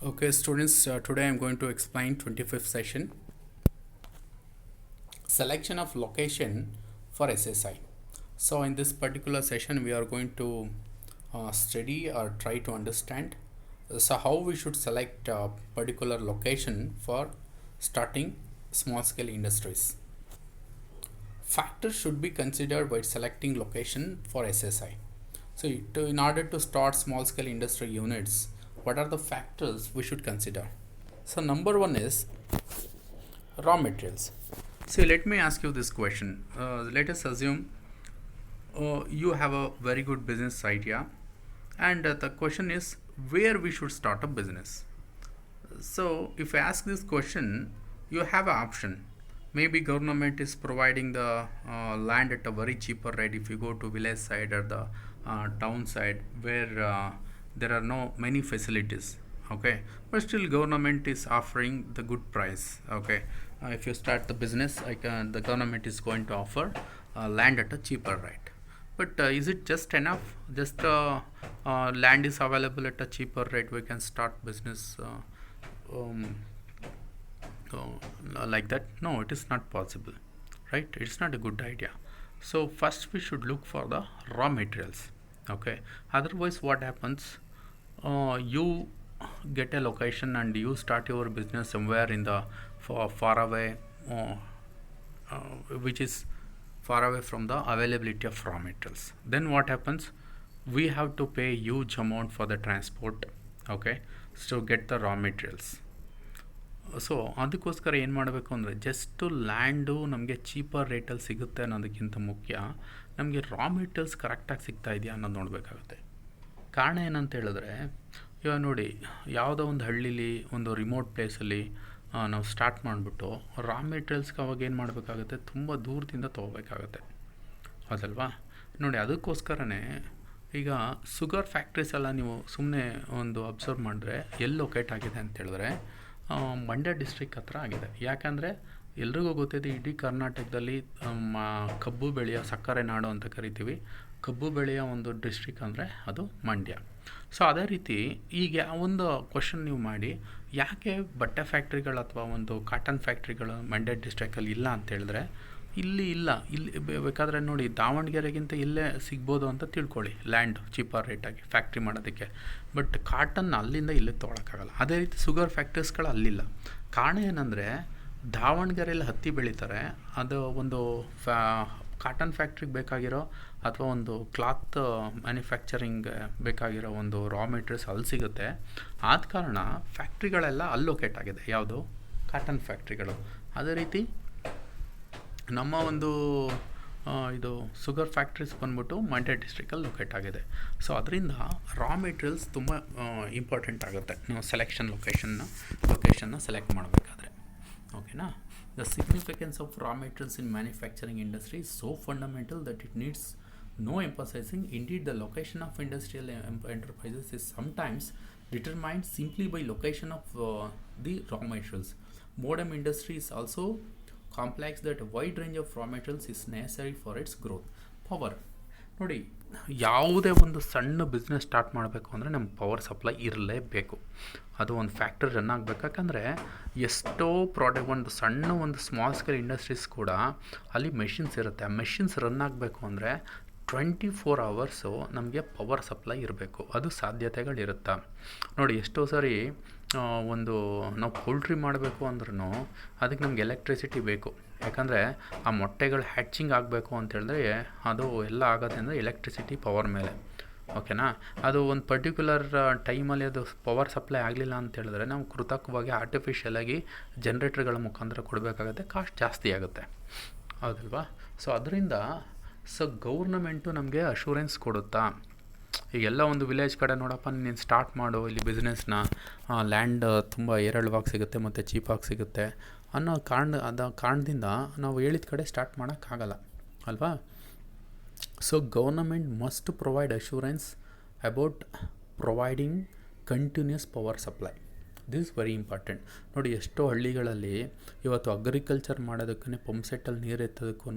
Okay, students, today I'm going to explain 25th session selection of location for SSI. So, in this particular session, we are going to study or try to understand how we should select a particular location for starting small scale industries. Factors should be considered while selecting location for SSI. So, in order to start small scale industry units, what are the factors we should consider? So, number one is raw materials. So, let me ask you this question. Let us assume you have a very good business idea, and the question is where we should start a business. So, if I ask this question, you have an option. Maybe government is providing the land at a very cheaper rate if you go to village side or the town side where there are no many facilities. Okay, but still government is offering the good price. Okay, if you start the business, the government is going to offer land at a cheaper rate. But is it just enough? Just land is available at a cheaper rate, we can start business um, like that? No, it is not possible, right? It's not a good idea. So first we should look for the raw materials. Okay, otherwise what happens, you get a location and you start your business somewhere in the far away, uh, which is far away from the availability of raw materials. Then what happens, we have to pay huge amount for the transport. Okay, so get the raw materials. So ಅದಕ್ಕೋಸ್ಕರ ಏನು ಮಾಡಬೇಕು ಅಂದರೆ just land ನಮಗೆ cheaper ರೇಟಲ್ಲಿ ಸಿಗುತ್ತೆ ಅನ್ನೋದಕ್ಕಿಂತ ಮುಖ್ಯ ನಮಗೆ ರಾ ಮೆಟೀರಿಯಲ್ಸ್ ಕರೆಕ್ಟಾಗಿ ಸಿಗ್ತಾ ಇದೆಯಾ ಅನ್ನೋದು ನೋಡಬೇಕಾಗುತ್ತೆ. ಕಾರಣ ಏನಂತ ಹೇಳಿದ್ರೆ, ಇವಾಗ ನೋಡಿ, ಯಾವುದೋ ಒಂದು ಹಳ್ಳೀಲಿ ಒಂದು ರಿಮೋಟ್ ಪ್ಲೇಸಲ್ಲಿ ನಾವು ಸ್ಟಾರ್ಟ್ ಮಾಡಿಬಿಟ್ಟು ರಾ ಮೆಟೀರಿಯಲ್ಸ್ಗೆ ಅವಾಗ ಏನು ಮಾಡಬೇಕಾಗುತ್ತೆ, ತುಂಬ ದೂರದಿಂದ ತೊಗೋಬೇಕಾಗುತ್ತೆ, ಹೌದಲ್ವಾ? ನೋಡಿ, ಅದಕ್ಕೋಸ್ಕರನೇ ಈಗ ಶುಗರ್ ಫ್ಯಾಕ್ಟ್ರೀಸ್ ಎಲ್ಲ ನೀವು ಸುಮ್ಮನೆ ಒಂದು ಅಬ್ಸರ್ವ್ ಮಾಡಿದ್ರೆ ಎಲ್ಲಿ ಲೊಕೇಟ್ ಆಗಿದೆ ಅಂತ ಹೇಳಿದ್ರೆ ಮಂಡ್ಯ ಡಿಸ್ಟ್ರಿಕ್ಟ್ ಹತ್ರ ಆಗಿದೆ. ಯಾಕಂದರೆ ಎಲ್ರಿಗೂ ಗೊತ್ತಿದೆ, ಇಡೀ ಕರ್ನಾಟಕದಲ್ಲಿ ಕಬ್ಬು ಬೆಳೆಯೋ ಸಕ್ಕರೆ ನಾಡು ಅಂತ ಕರಿತೀವಿ. ಕಬ್ಬು ಬೆಳೆಯೋ ಒಂದು ಡಿಸ್ಟ್ರಿಕ್ ಅಂದರೆ ಅದು ಮಂಡ್ಯ. ಸೊ ಅದೇ ರೀತಿ ಈಗ ಒಂದು ಕ್ವಶನ್ ನೀವು ಮಾಡಿ, ಯಾಕೆ ಬಟ್ಟೆ ಫ್ಯಾಕ್ಟ್ರಿಗಳು ಅಥವಾ ಒಂದು ಕಾಟನ್ ಫ್ಯಾಕ್ಟ್ರಿಗಳು ಮಂಡ್ಯ ಡಿಸ್ಟ್ರಿಕ್ಕಲ್ಲಿ ಇಲ್ಲ ಅಂತ ಹೇಳಿದ್ರೆ, ಇಲ್ಲಿ ಇಲ್ಲ, ಇಲ್ಲಿ ಬೇಕಾದರೆ ನೋಡಿ ದಾವಣಗೆರೆಗಿಂತ ಇಲ್ಲೇ ಸಿಗ್ಬೋದು ಅಂತ ತಿಳ್ಕೊಳ್ಳಿ, ಲ್ಯಾಂಡ್ ಚೀಪರ್ ರೇಟಾಗಿ ಫ್ಯಾಕ್ಟ್ರಿ ಮಾಡೋದಕ್ಕೆ. ಬಟ್ ಕಾಟನ್ ಅಲ್ಲಿಂದ ಇಲ್ಲಿಗೆ ತೊಗೊಳಕ್ಕಾಗಲ್ಲ. ಅದೇ ರೀತಿ ಶುಗರ್ ಫ್ಯಾಕ್ಟ್ರೀಸ್ಗಳು ಅಲ್ಲಿಲ್ಲ. ಕಾರಣ ಏನಂದರೆ, ದಾವಣಗೆರೆಯಲ್ಲಿ ಹತ್ತಿ ಬೆಳೀತಾರೆ, ಅದು ಒಂದು ಕಾಟನ್ ಫ್ಯಾಕ್ಟ್ರಿಗೆ ಬೇಕಾಗಿರೋ ಅಥವಾ ಒಂದು ಕ್ಲಾತ್ ಮ್ಯಾನುಫ್ಯಾಕ್ಚರಿಂಗ್ ಬೇಕಾಗಿರೋ ಒಂದು ರಾ ಮೆಟೀರಿಯಲ್ಸ್ ಅಲ್ಲಿ ಸಿಗುತ್ತೆ. ಆದ ಕಾರಣ ಫ್ಯಾಕ್ಟ್ರಿಗಳೆಲ್ಲ ಅಲ್ಲಿ ಲೊಕೇಟ್ ಆಗಿದೆ. ಯಾವುದು? ಕಾಟನ್ ಫ್ಯಾಕ್ಟ್ರಿಗಳು. ಅದೇ ರೀತಿ ನಮ್ಮ ಒಂದು ಇದು ಶುಗರ್ ಫ್ಯಾಕ್ಟ್ರೀಸ್ ಬಂದ್ಬಿಟ್ಟು ಮಂಡ್ಯ ಡಿಸ್ಟ್ರಿಕ್ಕಲ್ಲಿ ಲೊಕೇಟ್ ಆಗಿದೆ. ಸೊ ಅದರಿಂದ ರಾ ಮೆಟೀರಿಯಲ್ಸ್ ತುಂಬ ಇಂಪಾರ್ಟೆಂಟ್ ಆಗುತ್ತೆ ನಾವು ಲೊಕೇಶನ್ನ ಸೆಲೆಕ್ಟ್ ಮಾಡಬೇಕಾದ್ರೆ. ಓಕೆನಾ? The significance of raw materials in manufacturing industry is so fundamental that it needs no emphasizing. Indeed, the location of industrial enterprises is sometimes determined simply by location of the raw materials. Modern industry is also complex that a wide range of raw materials is necessary for its growth. Power. ನೋಡಿ, ಯಾವುದೇ ಒಂದು ಸಣ್ಣ business start ಮಾಡಬೇಕು ಅಂದರೆ ನಮ್ಗೆ power supply ಇರಲೇಬೇಕು. ಅದು ಒಂದು ಫ್ಯಾಕ್ಟ್ರಿ ರನ್ ಆಗಬೇಕು. ಯಾಕಂದರೆ ಎಷ್ಟೋ ಪ್ರಾಡಕ್ಟ್, ಒಂದು ಸ್ಮಾಲ್ ಸ್ಕೇಲ್ ಇಂಡಸ್ಟ್ರೀಸ್ ಕೂಡ ಅಲ್ಲಿ ಮೆಷಿನ್ಸ್ ಇರುತ್ತೆ. ಆ ಮೆಷಿನ್ಸ್ ರನ್ ಆಗಬೇಕು ಅಂದರೆ 24 ಅವರ್ಸು ನಮಗೆ ಪವರ್ ಸಪ್ಲೈ ಇರಬೇಕು. ಅದು ಸಾಧ್ಯತೆಗಳಿರುತ್ತಾ ನೋಡಿ. ಎಷ್ಟೋ ಸರಿ ನಾವು ಪೌಲ್ಟ್ರಿ ಮಾಡಬೇಕು ಅಂದ್ರೂ ಅದಕ್ಕೆ ನಮ್ಗೆ ಎಲೆಕ್ಟ್ರಿಸಿಟಿ ಬೇಕು. ಯಾಕಂದರೆ ಆ ಮೊಟ್ಟೆಗಳು ಹ್ಯಾಚಿಂಗ್ ಆಗಬೇಕು ಅಂತ ಹೇಳಿದ್ರೆ ಅದು ಎಲ್ಲ ಆಗುತ್ತೆ ಅಂದರೆ ಎಲೆಕ್ಟ್ರಿಸಿಟಿ ಪವರ್ ಮೇಲೆ. ಓಕೆನಾ? ಅದು ಒಂದು ಪರ್ಟಿಕ್ಯುಲರ್ ಟೈಮಲ್ಲಿ ಅದು ಪವರ್ ಸಪ್ಲೈ ಆಗಲಿಲ್ಲ ಅಂತ ಹೇಳಿದ್ರೆ ನಾವು ಕೃತಕವಾಗಿ ಆರ್ಟಿಫಿಷಿಯಲಾಗಿ ಜನ್ರೇಟರ್ಗಳ ಮುಖಾಂತರ ಕೊಡಬೇಕಾಗತ್ತೆ. ಕಾಸ್ಟ್ ಜಾಸ್ತಿ ಆಗುತ್ತೆ, ಹೌದಲ್ವಾ? ಸೊ ಅದರಿಂದ ಗೌರ್ನಮೆಂಟು ನಮಗೆ ಅಶೂರೆನ್ಸ್ ಕೊಡುತ್ತಾ, ಈಗೆಲ್ಲ ಒಂದು ವಿಲೇಜ್ ಕಡೆ ನೋಡಪ್ಪ ನೀನು ಸ್ಟಾರ್ಟ್ ಮಾಡು ಇಲ್ಲಿ ಬಿಸ್ನೆಸ್ನ, ಲ್ಯಾಂಡ್ ತುಂಬ ಏರಳವಾಗಿ ಸಿಗುತ್ತೆ ಮತ್ತು ಚೀಪಾಗಿ ಸಿಗುತ್ತೆ ಅನ್ನೋ ಕಾರಣದಿಂದ ನಾವು ಹೇಳಿದ ಕಡೆ ಸ್ಟಾರ್ಟ್ ಮಾಡೋಕ್ಕಾಗಲ್ಲ, ಅಲ್ವಾ? So government must provide assurance about providing continuous power supply. This very important. ನೋಡಿ ಎಷ್ಟೋ ಹಳ್ಳಿಗಳಲ್ಲಿ ಇವತ್ತು ಅಗ್ರಿಕಲ್ಚರ್ ಮಾಡೋದಕ್ಕೇ ಪಂಪ್ ಸೆಟ್ಟಲ್ಲಿ ನೀರು ಎತ್ತೋದಕ್ಕೂ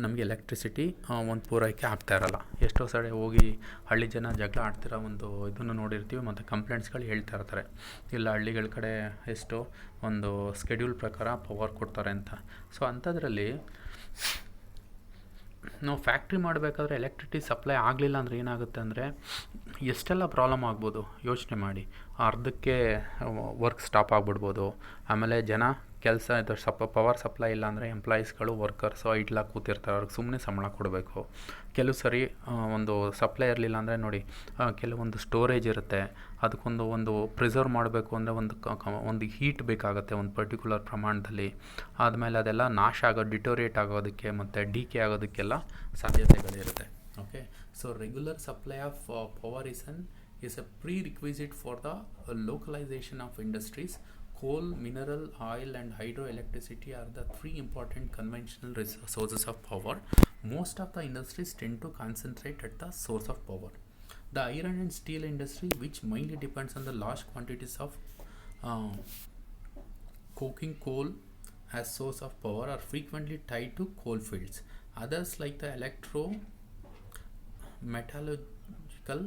ನಮಗೆ ಎಲೆಕ್ಟ್ರಿಸಿಟಿ ಒಂದು ಪೂರೈಕೆ ಆಗ್ತಾ ಇರಲ್ಲ. ಎಷ್ಟೋ ಸರಿ ಹೋಗಿ ಹಳ್ಳಿ ಜನ ಜಗಳ ಆಡ್ತಿರೋ ಒಂದು ಇದನ್ನು ನೋಡಿರ್ತೀವಿ, ಮತ್ತು ಕಂಪ್ಲೇಂಟ್ಸ್ಗಳು ಹೇಳ್ತಾ ಇರ್ತಾರೆ, ಇಲ್ಲ ಹಳ್ಳಿಗಳ ಕಡೆ ಎಷ್ಟೋ ಒಂದು ಸ್ಕೆಡ್ಯೂಲ್ ಪ್ರಕಾರ ಪವರ್ ಕೊಡ್ತಾರೆ ಅಂತ. ಸೊ ಅಂಥದ್ರಲ್ಲಿ ನಾವು ಫ್ಯಾಕ್ಟ್ರಿ ಮಾಡಬೇಕಾದ್ರೆ ಎಲೆಕ್ಟ್ರಿಸಿಟಿ ಸಪ್ಲೈ ಆಗಲಿಲ್ಲ ಅಂದರೆ ಏನಾಗುತ್ತೆ ಅಂದರೆ ಎಷ್ಟೆಲ್ಲ ಪ್ರಾಬ್ಲಮ್ ಆಗ್ಬೋದು ಯೋಚನೆ ಮಾಡಿ. ಅರ್ಧಕ್ಕೆ ವರ್ಕ್ ಸ್ಟಾಪ್ ಆಗಿಬಿಡ್ಬೋದು. ಆಮೇಲೆ ಜನ ಕೆಲಸ ಇದು ಪವರ್ ಸಪ್ಲೈ ಇಲ್ಲ ಅಂದರೆ ಎಂಪ್ಲಾಯೀಸ್ಗಳು ವರ್ಕರ್ಸು ಐಡ್ಲಾಗಿ ಕೂತಿರ್ತಾರೆ, ಅವ್ರಿಗೆ ಸುಮ್ಮನೆ ಸಂಬಳ ಕೊಡಬೇಕು. ಕೆಲವು ಸರಿ ಒಂದು ಸಪ್ಲೈ ಇರಲಿಲ್ಲ ಅಂದರೆ ನೋಡಿ, ಕೆಲವೊಂದು ಸ್ಟೋರೇಜ್ ಇರುತ್ತೆ, ಅದಕ್ಕೊಂದು ಪ್ರಿಸರ್ವ್ ಮಾಡಬೇಕು ಅಂದರೆ ಒಂದು ಹೀಟ್ ಬೇಕಾಗುತ್ತೆ ಒಂದು ಪರ್ಟಿಕ್ಯುಲರ್ ಪ್ರಮಾಣದಲ್ಲಿ. ಆದಮೇಲೆ ಅದೆಲ್ಲ ನಾಶ ಡಿಟೋರಿಯೇಟ್ ಆಗೋದಕ್ಕೆ ಮತ್ತು ಡಿಕೆ ಆಗೋದಕ್ಕೆಲ್ಲ ಸಾಧ್ಯತೆಗಳಿರುತ್ತೆ. Okay, so regular supply of power is a prerequisite for the localization of industries. Coal, mineral, oil and hydroelectricity are the three important conventional sources of power. Most of the industries tend to concentrate at the source of power. The iron and steel industry, which mainly depends on the large quantities of coking coal as source of power, are frequently tied to coal fields. Others like the metallurgical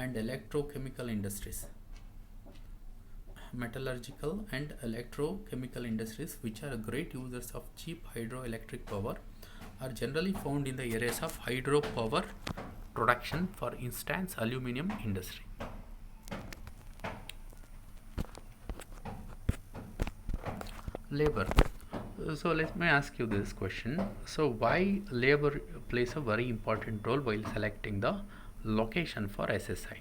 and electrochemical industries, which are great users of cheap hydroelectric power, are generally found in the areas of hydropower production, for instance aluminum industry. Labor. So let me ask you this question. So why labor plays a very important role while selecting the location for SSI?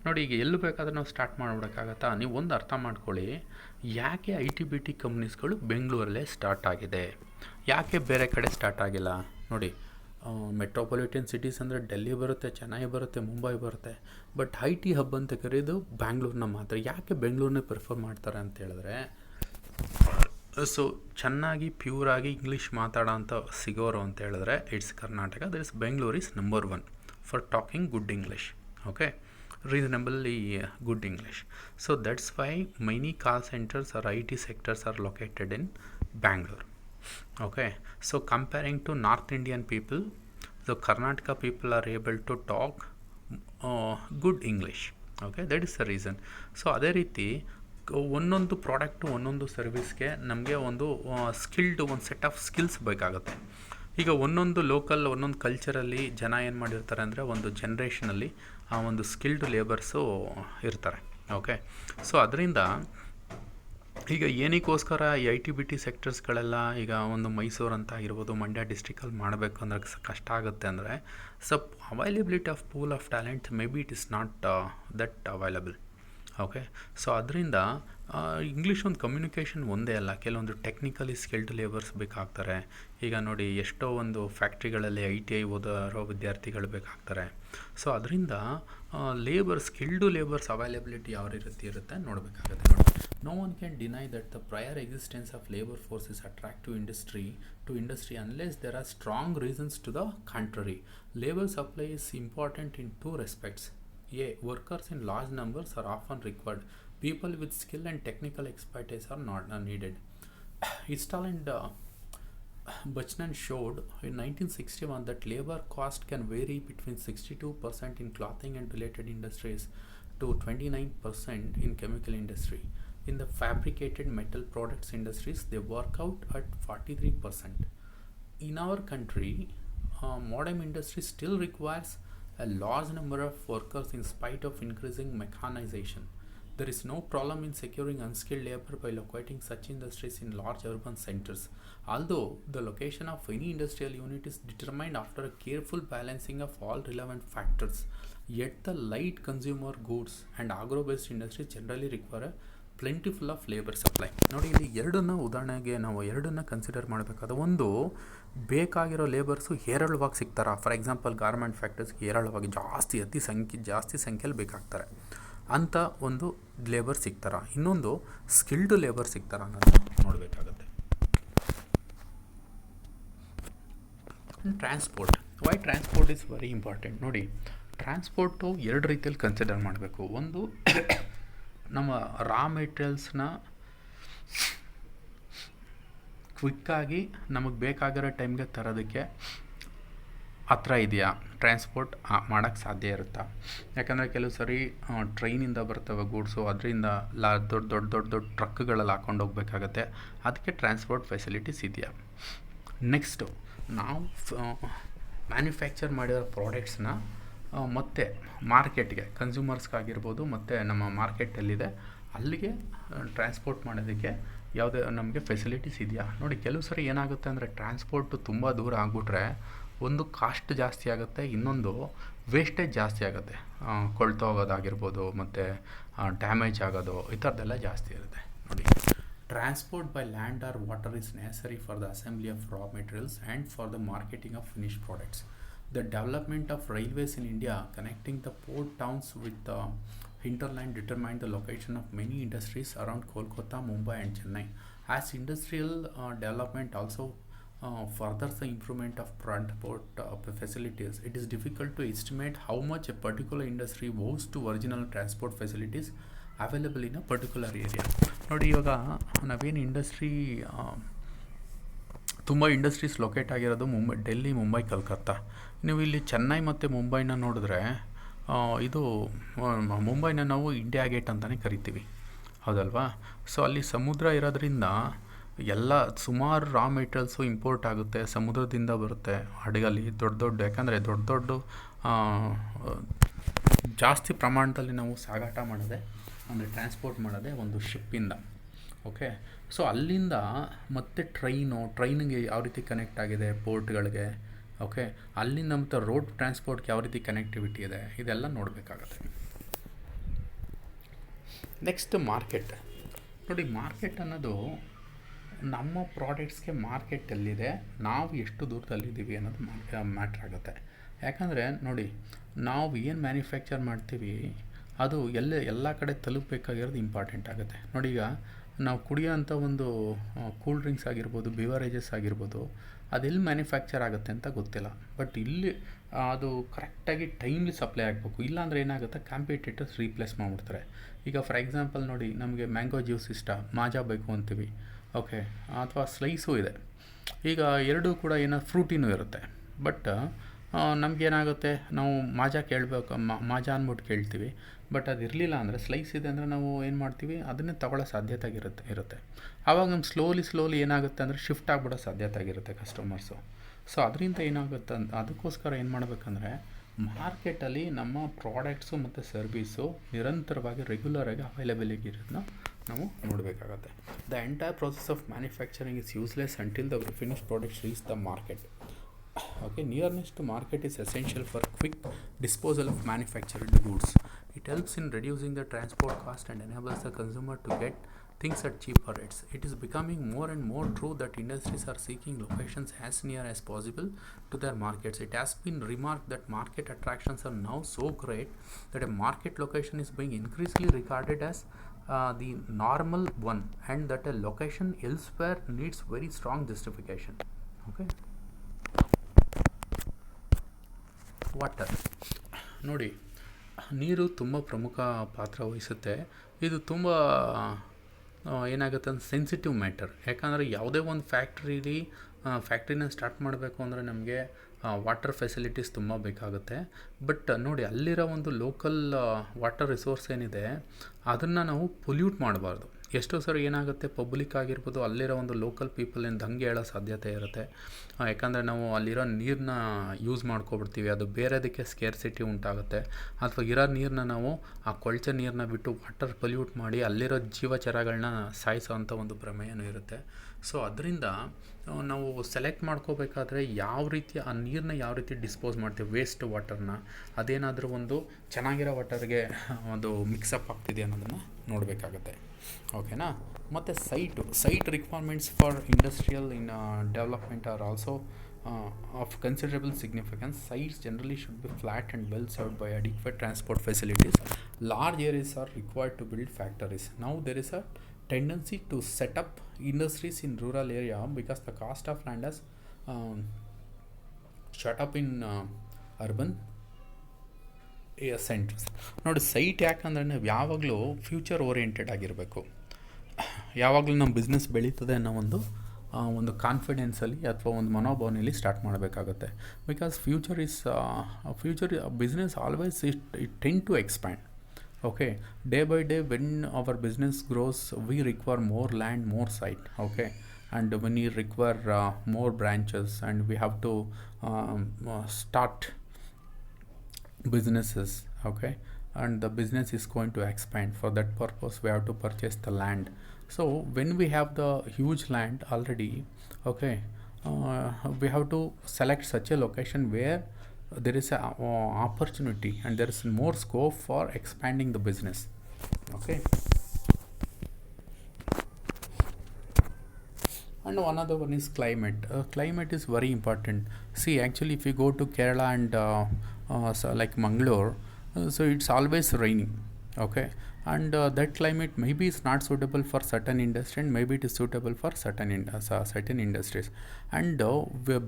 ನೋಡಿ, ಈಗ ಎಲ್ಲೂ ಬೇಕಾದರೆ ನಾವು start ಮಾಡಿಬಿಡೋಕ್ಕಾಗತ್ತಾ? ನೀವು ಒಂದು ಅರ್ಥ ಮಾಡ್ಕೊಳ್ಳಿ, ಯಾಕೆ IT-BT ಕಂಪ್ನೀಸ್ಗಳು ಬೆಂಗಳೂರಲ್ಲೇ ಸ್ಟಾರ್ಟ್ ಆಗಿದೆ, ಯಾಕೆ ಬೇರೆ ಕಡೆ ಸ್ಟಾರ್ಟ್ ಆಗಿಲ್ಲ? ನೋಡಿ, ಮೆಟ್ರೋಪಾಲಿಟನ್ ಸಿಟೀಸ್ ಅಂದರೆ ಡೆಲ್ಲಿ ಬರುತ್ತೆ, ಚೆನ್ನೈ ಬರುತ್ತೆ, ಮುಂಬೈ ಬರುತ್ತೆ, ಬಟ್ IT ಹಬ್ ಅಂತ ಕರೆಯೋದು ಬ್ಯಾಂಗ್ಳೂರನ್ನ ಮಾತ್ರ. ಯಾಕೆ ಬೆಂಗಳೂರನ್ನೇ ಪ್ರಿಫರ್ ಮಾಡ್ತಾರೆ ಅಂತ ಹೇಳಿದ್ರೆ, ಸೊ ಚೆನ್ನಾಗಿ ಪ್ಯೂರಾಗಿ ಇಂಗ್ಲೀಷ್ ಮಾತಾಡೋ ಅಂತ ಸಿಗೋರು ಅಂತ ಹೇಳಿದ್ರೆ it's Karnataka. That is Bengaluru is number 1 for talking good English, okay, reasonably good English. So that's why many call centers or IT sectors are located in Bangalore. Okay, so comparing to North Indian people, the Karnataka people are able to talk good English. Okay, that is the reason. So ಅದೇ ರೀತಿ ಒಂದೊಂದು product ಒಂದೊಂದು ಸರ್ವಿಸ್ಗೆ ನಮಗೆ ಒಂದು skilled ಒಂದು set of skills ಬೇಕಾಗುತ್ತೆ. ಈಗ ಒಂದೊಂದು ಲೋಕಲ್ ಒಂದೊಂದು ಕಲ್ಚರಲ್ಲಿ ಜನ ಏನು ಮಾಡಿರ್ತಾರೆ ಅಂದರೆ ಒಂದು ಜನ್ರೇಷನಲ್ಲಿ ಆ ಒಂದು ಸ್ಕಿಲ್ಡ್ ಲೇಬರ್ಸು ಇರ್ತಾರೆ. ಓಕೆ, ಸೊ ಅದರಿಂದ ಈಗ ಏನಕ್ಕೋಸ್ಕರ ಈ IT-BT ಸೆಕ್ಟರ್ಸ್ಗಳೆಲ್ಲ ಈಗ ಒಂದು ಮೈಸೂರು ಅಂತ ಆಗಿರ್ಬೋದು, ಮಂಡ್ಯ ಡಿಸ್ಟ್ರಿಕ್ಟಲ್ಲಿ ಮಾಡಬೇಕು ಅಂದ್ರೆ ಕಷ್ಟ ಆಗುತ್ತೆ ಅಂದರೆ availability of pool of talent may be it is not that available. Okay, so ಅದರಿಂದ ಇಂಗ್ಲೀಷ್ ಒಂದು ಕಮ್ಯುನಿಕೇಷನ್ ಒಂದೇ ಅಲ್ಲ, ಕೆಲವೊಂದು ಟೆಕ್ನಿಕಲಿ ಸ್ಕಿಲ್ಡ್ ಲೇಬರ್ಸ್ ಬೇಕಾಗ್ತಾರೆ. ಈಗ ನೋಡಿ, ಎಷ್ಟೋ ಒಂದು ಫ್ಯಾಕ್ಟ್ರಿಗಳಲ್ಲಿ ITI ಓದೋ ವಿದ್ಯಾರ್ಥಿಗಳು ಬೇಕಾಗ್ತಾರೆ. ಸೊ ಅದರಿಂದ ಸ್ಕಿಲ್ಡು ಲೇಬರ್ಸ್ ಅವೈಲಬಿಲಿಟಿ ಯಾವ ರೀತಿ ಇರುತ್ತೆ ನೋಡಬೇಕಾಗುತ್ತೆ. ನೋಡಿ, no one can deny that the prior existence of labour force is attractive to industry unless there are strong reasons to the contrary. Labour supply is important in 2 respects. Workers in large numbers are often required. People with skill and technical expertise are not needed. Istall and Bachnan showed in 1961 that labor cost can vary between 62% in clothing and related industries to 29% in chemical industry. In the fabricated metal products industries, they work out at 43%. In our country, modern industry still requires a large number of workers in spite of increasing mechanization. There is no problem in securing unskilled labor by locating such industries in large urban centers. Although the location of any industrial unit is determined after a careful balancing of all relevant factors, yet the light consumer goods and agro-based industries generally require a plentiful of labor supply. ನೋಡಿ, ಇಲ್ಲಿ ಉದಾಹರಣೆಗೆ ನಾವು ಎರಡನ್ನ consider ಮಾಡಬೇಕಾದ. ಒಂದು, ಬೇಕಾಗಿರೋ labours ಹೇರಳವಾಗಿ ಸಿಗ್ತಾರ. For example garment ಫ್ಯಾಕ್ಟ್ರೀಸ್ಗೆ ಹೇರಳವಾಗಿ ಜಾಸ್ತಿ ಸಂಖ್ಯೆಯಲ್ಲಿ ಬೇಕಾಗ್ತಾರೆ ಅಂತ ಒಂದು ಲೇಬರ್ ಸಿಗ್ತಾರ. ಇನ್ನೊಂದು, ಸ್ಕಿಲ್ಡ್ ಲೇಬರ್ ಸಿಗ್ತಾರ ಅನ್ನೋದನ್ನ ನೋಡಬೇಕಾಗತ್ತೆ. Transport. Why transport is very important. ನೋಡಿ, ಟ್ರಾನ್ಸ್ಪೋರ್ಟು ಎರಡು ರೀತಿಯಲ್ಲಿ ಕನ್ಸಿಡರ್ ಮಾಡಬೇಕು. ಒಂದು, ನಮ್ಮ ರಾ ಮೆಟೀರಿಯಲ್ಸ್ನ ಕ್ವಿಕ್ಕಾಗಿ ನಮಗೆ ಬೇಕಾಗಿರೋ ಟೈಮ್ಗೆ ತರೋದಕ್ಕೆ ಹತ್ರ ಇದೆಯಾ, ಟ್ರಾನ್ಸ್ಪೋರ್ಟ್ ಮಾಡೋಕ್ಕೆ ಸಾಧ್ಯ ಇರುತ್ತಾ? ಯಾಕಂದರೆ ಕೆಲವು ಸರಿ ಟ್ರೈನಿಂದ ಬರ್ತವೆ ಗೂಡ್ಸು, ಅದರಿಂದ ದೊಡ್ಡ ದೊಡ್ಡ ದೊಡ್ಡ ದೊಡ್ಡ ಟ್ರಕ್ಗಳಲ್ಲಿ ಹಾಕೊಂಡು ಹೋಗ್ಬೇಕಾಗತ್ತೆ. ಅದಕ್ಕೆ ಟ್ರಾನ್ಸ್ಪೋರ್ಟ್ ಫೆಸಿಲಿಟೀಸ್ ಇದೆಯಾ? ನೆಕ್ಸ್ಟು, ನಾವು ಮ್ಯಾನುಫ್ಯಾಕ್ಚರ್ ಮಾಡಿರೋ ಪ್ರಾಡಕ್ಟ್ಸ್ನ ಮತ್ತು ಮಾರ್ಕೆಟ್ಗೆ, ಕನ್ಸ್ಯೂಮರ್ಸ್ಗಾಗಿರ್ಬೋದು ಮತ್ತು ನಮ್ಮ ಮಾರ್ಕೆಟಲ್ಲಿದೆ ಅಲ್ಲಿಗೆ ಟ್ರಾನ್ಸ್ಪೋರ್ಟ್ ಮಾಡೋದಕ್ಕೆ ಯಾವುದೇ ನಮಗೆ ಫೆಸಿಲಿಟೀಸ್ ಇದೆಯಾ? ನೋಡಿ, ಕೆಲವು ಸರಿ ಏನಾಗುತ್ತೆ ಅಂದರೆ ಟ್ರಾನ್ಸ್ಪೋರ್ಟು ತುಂಬ ದೂರ ಆಗಿಬಿಟ್ರೆ ಒಂದು ಕಾಸ್ಟ್ ಜಾಸ್ತಿ ಆಗುತ್ತೆ, ಇನ್ನೊಂದು ವೇಸ್ಟೇಜ್ ಜಾಸ್ತಿ ಆಗುತ್ತೆ. ಕೊಳ್ತೋಗೋದಾಗಿರ್ಬೋದು ಮತ್ತು ಡ್ಯಾಮೇಜ್ ಆಗೋದು, ಈ ಥರದ್ದೆಲ್ಲ ಜಾಸ್ತಿ ಇರುತ್ತೆ. ನೋಡಿ, transport by land or water is necessary for the assembly of raw materials and for the marketing of finished products. The development of railways in India connecting the port towns with the hinterland determined the location of many industries around Kolkata, Mumbai and Chennai. As industrial development also furthers the improvement of transport facilities, it is difficult to estimate how much a particular industry owes to original transport facilities available in a particular area. ನೋಡಿ, ಇವಾಗ ನಾವೇನು ತುಂಬ industries locate ಆಗಿರೋದು ಡೆಲ್ಲಿ, ಮುಂಬೈ, ಕಲ್ಕತ್ತಾ. ನೀವು ಇಲ್ಲಿ ಚೆನ್ನೈ ಮತ್ತು ಮುಂಬೈನ ನೋಡಿದ್ರೆ, ಇದು ಮುಂಬೈನ ನಾವು ಇಂಡಿಯಾ ಗೇಟ್ ಅಂತಲೇ ಕರಿತೀವಿ, ಹೌದಲ್ವಾ? ಸೊ ಅಲ್ಲಿ ಸಮುದ್ರ ಇರೋದ್ರಿಂದ ಎಲ್ಲ ಸುಮಾರು ರಾ ಮೆಟೀರಿಯಲ್ಸು ಇಂಪೋರ್ಟ್ ಆಗುತ್ತೆ, ಸಮುದ್ರದಿಂದ ಬರುತ್ತೆ ಹಡಗಲ್ಲಿ ದೊಡ್ಡ ಯಾಕಂದರೆ ದೊಡ್ಡ ಜಾಸ್ತಿ ಪ್ರಮಾಣದಲ್ಲಿ ನಾವು ಸಾಗಾಟ ಮಾಡೋದೆ ಅಂದರೆ ಟ್ರಾನ್ಸ್ಪೋರ್ಟ್ ಮಾಡೋದೆ ಒಂದು ಶಿಪ್ಪಿಂದ. ಓಕೆ, ಸೊ ಅಲ್ಲಿಂದ ಮತ್ತೆ ಟ್ರೈನಿಗೆ ಯಾವ ರೀತಿ ಕನೆಕ್ಟ್ ಆಗಿದೆ ಪೋರ್ಟ್ಗಳಿಗೆ, ಓಕೆ, ಅಲ್ಲಿಂದ ಮತ್ತು ರೋಡ್ ಟ್ರಾನ್ಸ್ಪೋರ್ಟ್ಗೆ ಯಾವ ರೀತಿ ಕನೆಕ್ಟಿವಿಟಿ ಇದೆ, ಇದೆಲ್ಲ ನೋಡಬೇಕಾಗತ್ತೆ. Next market. ನೋಡಿ, ಮಾರ್ಕೆಟ್ ಅನ್ನೋದು ನಮ್ಮ ಪ್ರಾಡಕ್ಟ್ಸ್ಗೆ ಮಾರ್ಕೆಟ್ ಎಲ್ಲಿದೆ, ನಾವು ಎಷ್ಟು ದೂರದಲ್ಲಿದ್ದೀವಿ ಅನ್ನೋದು ಮ್ಯಾಟ್ರ್ ಆಗುತ್ತೆ. ಯಾಕಂದರೆ ನೋಡಿ, ನಾವು ಏನು ಮ್ಯಾನುಫ್ಯಾಕ್ಚರ್ ಮಾಡ್ತೀವಿ ಅದು ಎಲ್ಲ ಕಡೆ ತಲುಪಬೇಕಾಗಿರೋದು ಇಂಪಾರ್ಟೆಂಟ್ ಆಗುತ್ತೆ. ನೋಡಿ, ಈಗ ನಾವು ಕುಡಿಯೋಂಥ ಒಂದು ಕೂಲ್ ಡ್ರಿಂಕ್ಸ್ ಆಗಿರ್ಬೋದು, ಬಿವರೇಜಸ್ ಆಗಿರ್ಬೋದು, ಅದೆಲ್ಲಿ ಮ್ಯಾನುಫ್ಯಾಕ್ಚರ್ ಆಗುತ್ತೆ ಅಂತ ಗೊತ್ತಿಲ್ಲ. ಬಟ್ ಇಲ್ಲಿ ಅದು ಕರೆಕ್ಟಾಗಿ ಟೈಮ್ಲಿ ಸಪ್ಲೈ ಆಗಬೇಕು, ಇಲ್ಲಾಂದರೆ ಏನಾಗುತ್ತೆ, ಕಾಂಪಿಟೇಟರ್ಸ್ ರೀಪ್ಲೇಸ್ ಮಾಡಿಬಿಡ್ತಾರೆ. ಈಗ ಫಾರ್ ಎಕ್ಸಾಂಪಲ್ ನೋಡಿ, ನಮಗೆ ಮ್ಯಾಂಗೋ ಜ್ಯೂಸ್ ಇಷ್ಟ, ಮಾಜಾ ಬೇಕು ಅಂತೀವಿ, ಓಕೆ, ಅಥವಾ ಸ್ಲೈಸು ಇದೆ. ಈಗ ಎರಡೂ ಕೂಡ ಏನೋ ಫ್ರೂಟಿನೂ ಇರುತ್ತೆ. ಬಟ್ ನಮಗೇನಾಗುತ್ತೆ, ನಾವು ಮಾಜಾ ಕೇಳಬೇಕು, ಮಾಜಾ ಅಂದ್ಬಿಟ್ಟು ಕೇಳ್ತೀವಿ. ಬಟ್ ಅದು ಇರಲಿಲ್ಲ ಅಂದರೆ, ಸ್ಲೈಸ್ ಇದೆ ಅಂದರೆ ನಾವು ಏನು ಮಾಡ್ತೀವಿ, ಅದನ್ನೇ ತಗೊಳ್ಳೋ ಸಾಧ್ಯತೆ ಇರುತ್ತೆ. ಆವಾಗ ನಮ್ಗೆ ಸ್ಲೋಲಿ ಏನಾಗುತ್ತೆ ಅಂದರೆ ಶಿಫ್ಟ್ ಆಗಿಬಿಡೋ ಸಾಧ್ಯತೆ ಆಗಿರುತ್ತೆ ಕಸ್ಟಮರ್ಸು. ಸೊ ಅದರಿಂದ ಏನಾಗುತ್ತೆ ಅದಕ್ಕೋಸ್ಕರ ಏನು ಮಾಡಬೇಕಂದ್ರೆ, ಮಾರ್ಕೆಟಲ್ಲಿ ನಮ್ಮ ಪ್ರಾಡಕ್ಟ್ಸು ಮತ್ತು ಸರ್ವೀಸು ನಿರಂತರವಾಗಿ ರೆಗ್ಯುಲರಾಗಿ ಅವೈಲಬಿಲಿಟಿ ಇರೋದನ್ನ ನಾವು ನೋಡಬೇಕಾಗತ್ತೆ. The entire process of manufacturing is useless until the finished products reach the market. Okay, nearness to market is essential for quick disposal of manufactured goods. It helps in reducing the transport cost and enables the consumer to get things at cheaper rates. It is becoming more and more true that industries are seeking locations as near as possible to their markets. It has been remarked that market attractions are now so great that a market location is being increasingly regarded as the normal one, and that a location elsewhere needs very strong justification. Okay. Water. ನೋಡಿ, ನೀರು ತುಂಬ ಪ್ರಮುಖ ಪಾತ್ರ ವಹಿಸುತ್ತೆ. ಇದು ತುಂಬ ಏನಾಗುತ್ತೆ ಅಂದರೆ ಸೆನ್ಸಿಟಿವ್ ಮ್ಯಾಟರ್. ಯಾಕಂದರೆ ಯಾವುದೇ ಒಂದು ಫ್ಯಾಕ್ಟ್ರಿನ ಸ್ಟಾರ್ಟ್ ಮಾಡಬೇಕು ಅಂದರೆ ನಮಗೆ ವಾಟರ್ ಫೆಸಿಲಿಟೀಸ್ ತುಂಬ ಬೇಕಾಗುತ್ತೆ. ಬಟ್ ನೋಡಿ, ಅಲ್ಲಿರೋ ಒಂದು ಲೋಕಲ್ ವಾಟರ್ ರಿಸೋರ್ಸ್ ಏನಿದೆ ಅದನ್ನು ನಾವು ಪೊಲ್ಯೂಟ್ ಮಾಡಬಾರ್ದು. ಎಷ್ಟೋ ಸರಿ ಏನಾಗುತ್ತೆ, ಪಬ್ಲಿಕ್ ಆಗಿರ್ಬೋದು, ಅಲ್ಲಿರೋ ಒಂದು ಲೋಕಲ್ ಪೀಪಲಿಂದ ದಂಗೆ ಹೇಳೋ ಸಾಧ್ಯತೆ ಇರುತ್ತೆ. ಯಾಕಂದರೆ ನಾವು ಅಲ್ಲಿರೋ ನೀರನ್ನ ಯೂಸ್ ಮಾಡ್ಕೊಬಿಡ್ತೀವಿ, ಅದು ಬೇರೆದಕ್ಕೆ ಸ್ಕೇರ್ಸಿಟಿ ಉಂಟಾಗುತ್ತೆ. ಅಥವಾ ಇರೋ ನೀರನ್ನ ನಾವು ಆ ಕೊಳಚೆ ನೀರನ್ನ ಬಿಟ್ಟು ವಾಟರ್ ಪೊಲ್ಯೂಟ್ ಮಾಡಿ ಅಲ್ಲಿರೋ ಜೀವಚರಗಳನ್ನ ಸಾಯಿಸೋ ಅಂಥ ಒಂದು ಪ್ರಮೇಯನೂ ಇರುತ್ತೆ. ಸೊ ಅದರಿಂದ ನಾವು ಸೆಲೆಕ್ಟ್ ಮಾಡ್ಕೋಬೇಕಾದ್ರೆ ಯಾವ ರೀತಿ ಆ ನೀರನ್ನ ಯಾವ ರೀತಿ ಡಿಸ್ಪೋಸ್ ಮಾಡ್ತೀವಿ, ವೇಸ್ಟ್ ವಾಟರ್ನ, ಅದೇನಾದರೂ ಒಂದು ಚೆನ್ನಾಗಿರೋ ವಾಟರ್ಗೆ ಒಂದು ಮಿಕ್ಸಪ್ ಆಗ್ತಿದೆ ಅನ್ನೋದನ್ನು ನೋಡಬೇಕಾಗತ್ತೆ. ಓಕೆನಾ. ಮತ್ತು site requirements for industrial in development are also of considerable significance. Sites generally should be flat and well served by adequate transport facilities. Large areas are required to build factories. Now there is a tendency to set up industries in rural area because the cost of land has shot up in urban centres ನೋಡಿ. Site ಯಾಕಂದರೆ ನಾವು ಯಾವಾಗಲೂ future oriented ಆಗಿರಬೇಕು. ಯಾವಾಗಲೂ ನಮ್ಮ business ಬೆಳೀತದೆ ಅನ್ನೋ ಒಂದು ಕಾನ್ಫಿಡೆನ್ಸಲ್ಲಿ ಅಥವಾ ಒಂದು ಮನೋಭಾವನೆಯಲ್ಲಿ ಸ್ಟಾರ್ಟ್ ಮಾಡಬೇಕಾಗುತ್ತೆ. Because future business always it tend to expand. Okay, day by day when our business grows, we require more land, more site. Okay, and when you require more branches, and we have to start businesses. Okay, and the business is going to expand. For that purpose we have to purchase the land. So when we have the huge land already, okay, we have to select such a location where there is a opportunity and there is more scope for expanding the business. Okay, and another one is climate. Climate is very important. See, actually if you go to Kerala and so like Mangalore, so it's always raining. Okay, and that climate maybe is not suitable for certain industry, and maybe it is suitable for certain industries. And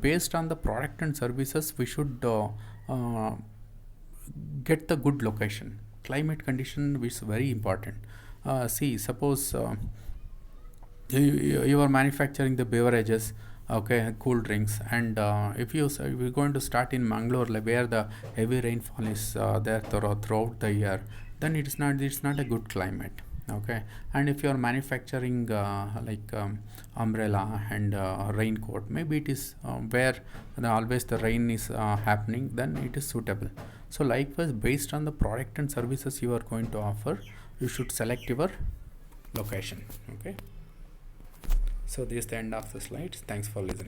based on the product and services, we should get the good location. Climate condition is very important. See, suppose you are manufacturing the beverages, okay, cool drinks, and if you're going to start in Mangalore, like where the heavy rainfall is there throughout the year, then it's not a good climate. Okay, and if you are manufacturing umbrella and raincoat, maybe it is where always the rain is happening, then it is suitable. So likewise, based on the product and services you are going to offer, you should select your location. Okay, so this is the end of the slides. Thanks for listening.